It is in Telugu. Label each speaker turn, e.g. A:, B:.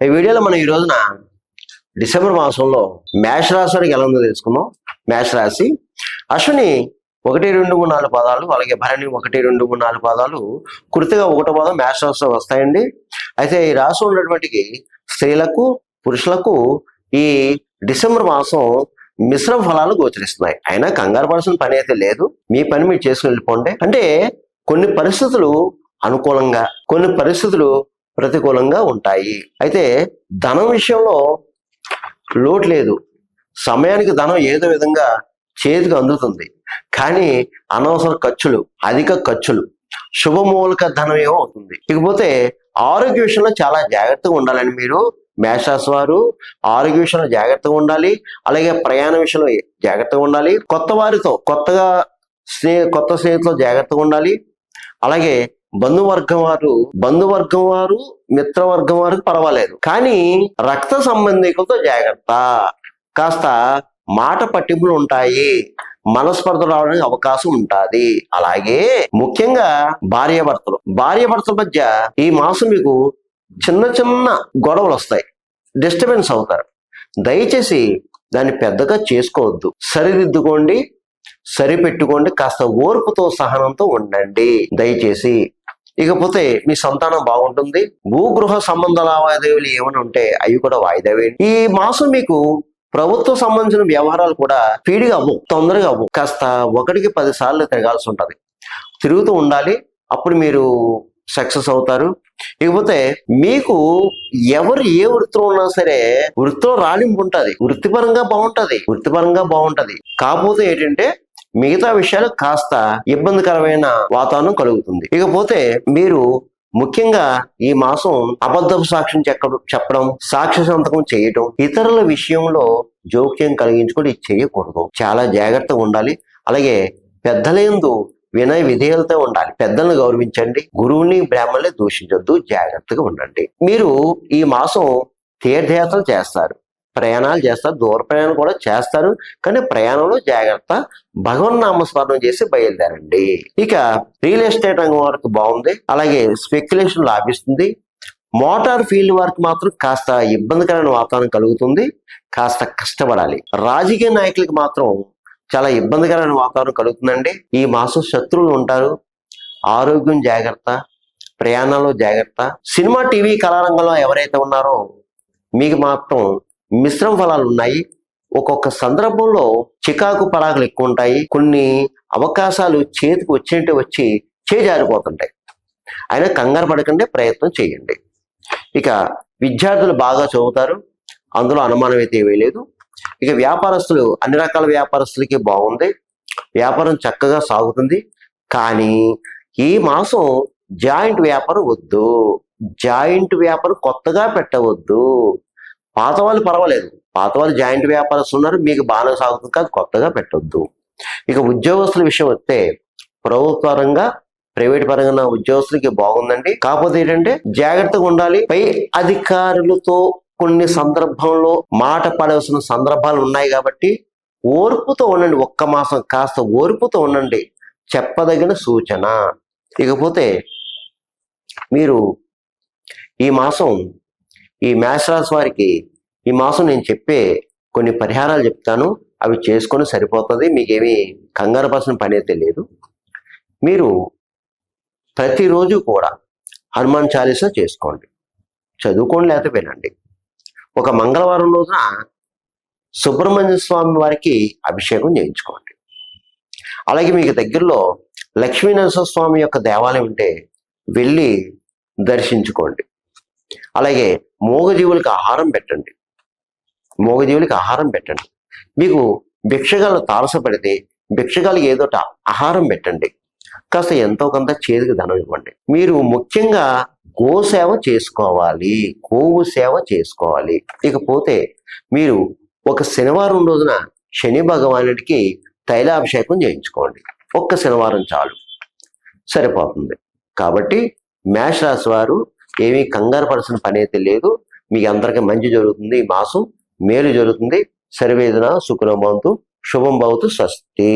A: ఈ వీడియోలో మనం ఈ రోజున డిసెంబర్ మాసంలో మేష రాశి వారికి ఎలా ఉందో తెలుసుకుందాం. మేష రాశి అశ్విని 1, 2, 3, 4 పాదాలు, అలాగే భరణి 1, 2, 3, 4 పాదాలు, కృతిగా 1వ పాదం మేష రాశిలో వస్తాయండి. అయితే ఈ రాశి ఉన్నటువంటి స్త్రీలకు పురుషులకు ఈ డిసెంబర్ మాసం మిశ్రమ ఫలాలు గోచరిస్తున్నాయి. అయినా కంగారు పడాల్సిన పని అయితే లేదు. మీ పని మీరు చేసుకుని వెళ్ళిపోండి. అంటే కొన్ని పరిస్థితులు అనుకూలంగా, కొన్ని పరిస్థితులు ప్రతికూలంగా ఉంటాయి. అయితే ధనం విషయంలో లోటు లేదు. సమయానికి ధనం ఏదో విధంగా చేతికి అందుతుంది. కానీ అనవసర ఖర్చులు, అధిక ఖర్చులు, శుభమూలక ధనం ఏమో అవుతుంది. ఇకపోతే ఆరోగ్య విషయంలో చాలా జాగ్రత్తగా ఉండాలని మీరు మేషరాశి వారు ఆరోగ్య విషయంలో జాగ్రత్తగా ఉండాలి. అలాగే ప్రయాణ విషయంలో జాగ్రత్తగా ఉండాలి. కొత్త వారితో కొత్త స్నేహితులతో జాగ్రత్తగా ఉండాలి. అలాగే బంధువర్గం వారు మిత్రవర్గం వారికి పర్వాలేదు, కానీ రక్త సంబంధికులతో జాగ్రత్త. కాస్త మాట పట్టింపులు ఉంటాయి, మనస్పర్ధలు రావడానికి అవకాశం ఉంటుంది. అలాగే ముఖ్యంగా భార్యాభర్తల మధ్య ఈ మాసం మీకు చిన్న చిన్న గొడవలు వస్తాయి, డిస్టర్బెన్స్ అవుతారు. దయచేసి దాన్ని పెద్దగా చేసుకోవద్దు. సరిదిద్దుకోండి, సరిపెట్టుకోండి. కాస్త ఓర్పుతో సహనంతో ఉండండి దయచేసి. ఇకపోతే మీ సంతానం బాగుంటుంది. భూగృహ సంబంధ లావాదేవీలు ఏమైనా ఉంటే అవి కూడా వాయిదా వేయండి. ఈ మాసం మీకు ప్రభుత్వం సంబంధించిన వ్యవహారాలు కూడా స్పీడ్గా అవ్వవు, తొందరగా అవ్వవు. కాస్త 1కి 10 సార్లు తిరగాల్సి ఉంటుంది. తిరుగుతూ ఉండాలి, అప్పుడు మీరు సక్సెస్ అవుతారు. ఇకపోతే మీకు ఎవరు ఏ వృత్తిలో ఉన్నా సరే వృత్తిలో రాణింపు ఉంటుంది, వృత్తిపరంగా బాగుంటది. కాకపోతే ఏంటంటే మిగతా విషయాలు కాస్త ఇబ్బందికరమైన వాతావరణం కలుగుతుంది. ఇకపోతే మీరు ముఖ్యంగా ఈ మాసం అబద్ధపు సాక్ష్యం చెప్పడం, సాక్ష్య సంతకం చేయటం, ఇతరుల విషయంలో జోక్యం కలిగించుకొని ఇది చేయకూడదు. చాలా జాగ్రత్తగా ఉండాలి. అలాగే పెద్దలందు వినయ విధేయులతో ఉండాలి. పెద్దలను గౌరవించండి. గురువుని బ్రాహ్మణుని దూషించొద్దు. జాగ్రత్తగా ఉండండి. మీరు ఈ మాసం తీర్థయాత్రలు చేస్తారు, ప్రయాణాలు చేస్తారు, దూర ప్రయాణం కూడా చేస్తారు. కానీ ప్రయాణంలో జాగ్రత్త. భగవన్ నామస్మరణం చేసి బయలుదేరండి. ఇక రియల్ ఎస్టేట్ రంగం వరకు బాగుంది. అలాగే స్పెక్యులేషన్ లాభిస్తుంది. మోటార్ ఫీల్డ్ వరకు మాత్రం కాస్త ఇబ్బందికరమైన వాతావరణం కలుగుతుంది. కాస్త కష్టపడాలి. రాజకీయ నాయకులకు మాత్రం చాలా ఇబ్బందికరమైన వాతావరణం కలుగుతుందండి. ఈ మాసం శత్రువులు ఉంటారు. ఆరోగ్యం జాగ్రత్త, ప్రయాణాల్లో జాగ్రత్త. సినిమా, టీవీ, కళారంగంలో ఎవరైతే ఉన్నారో మీకు మాత్రం మిశ్రమ ఫలాలు ఉన్నాయి. ఒక్కొక్క సందర్భంలో చికాకు పరాకులు ఎక్కువ ఉంటాయి. కొన్ని అవకాశాలు చేతికి వచ్చినట్టు వచ్చి చేజారిపోతుంటాయి. అయినా కంగారు పడకండి, ప్రయత్నం చేయండి. ఇక విద్యార్థులు బాగా చదువుతారు, అందులో అనుమానం అయితే ఏమీ లేదు. ఇక వ్యాపారస్తులు, అన్ని రకాల వ్యాపారస్తులకి బాగుంది. వ్యాపారం చక్కగా సాగుతుంది. కానీ ఈ మాసం జాయింట్ వ్యాపారం వద్దు. జాయింట్ వ్యాపారం కొత్తగా పెట్టవద్దు. పాత వాళ్ళు పర్వాలేదు, పాత వాళ్ళు జాయింట్ వ్యాపారస్తులు ఉన్నారు, మీకు బాగా సాగుతుంది, కాదు కొత్తగా పెట్టొద్దు. ఇక ఉద్యోగస్తుల విషయం వస్తే ప్రభుత్వ పరంగా, ప్రైవేట్ పరంగా ఉద్యోగస్తులకి బాగుందండి. కాకపోతే ఏంటంటే జాగ్రత్తగా ఉండాలి. పై అధికారులతో కొన్ని సందర్భంలో మాట పడవలసిన సందర్భాలు ఉన్నాయి కాబట్టి ఓర్పుతో ఉండండి. ఒక్క మాసం కాస్త ఓర్పుతో ఉండండి, చెప్పదగిన సూచన. ఇకపోతే మీరు ఈ మాసం, ఈ మేషరాశి వారికి ఈ మాసం నేను చెప్పే కొన్ని పరిహారాలు చెప్తాను, అవి చేసుకొని సరిపోతుంది. మీకేమీ కంగారు పడాల్సిన పని అయితే లేదు. మీరు ప్రతిరోజు కూడా హనుమాన్ చాలీసా చేసుకోండి, చదువుకోండి, లేకపోతే వినండి. ఒక మంగళవారం రోజున సుబ్రహ్మణ్య స్వామి వారికి అభిషేకం చేయించుకోండి. అలాగే మీకు దగ్గరలో లక్ష్మీనరసింహ స్వామి యొక్క దేవాలయం ఉంటే వెళ్ళి దర్శించుకోండి. అలాగే మూగజీవులకు ఆహారం పెట్టండి. మీకు భిక్షగాలు తారసపడితే భిక్షగాలకు ఏదో ఆహారం పెట్టండి. కాస్త ఎంతో కొంత చేతికి ధనం ఇవ్వండి. మీరు ముఖ్యంగా గోసేవ చేసుకోవాలి, గోవు సేవ చేసుకోవాలి. ఇకపోతే మీరు ఒక శనివారం రోజున శని భగవానుడికి తైలాభిషేకం చేయించుకోండి. ఒక్క శనివారం చాలు, సరిపోతుంది. కాబట్టి మేషరాశి వారు ఏమీ కంగారు పడాల్సిన పని అయితే లేదు. మీకు అందరికీ మంచి జరుగుతుంది. ఈ మాసం మేలు జరుగుతుంది. సర్వేదన సుఖనోభవంతు, శుభం భవతు, స్వస్తి.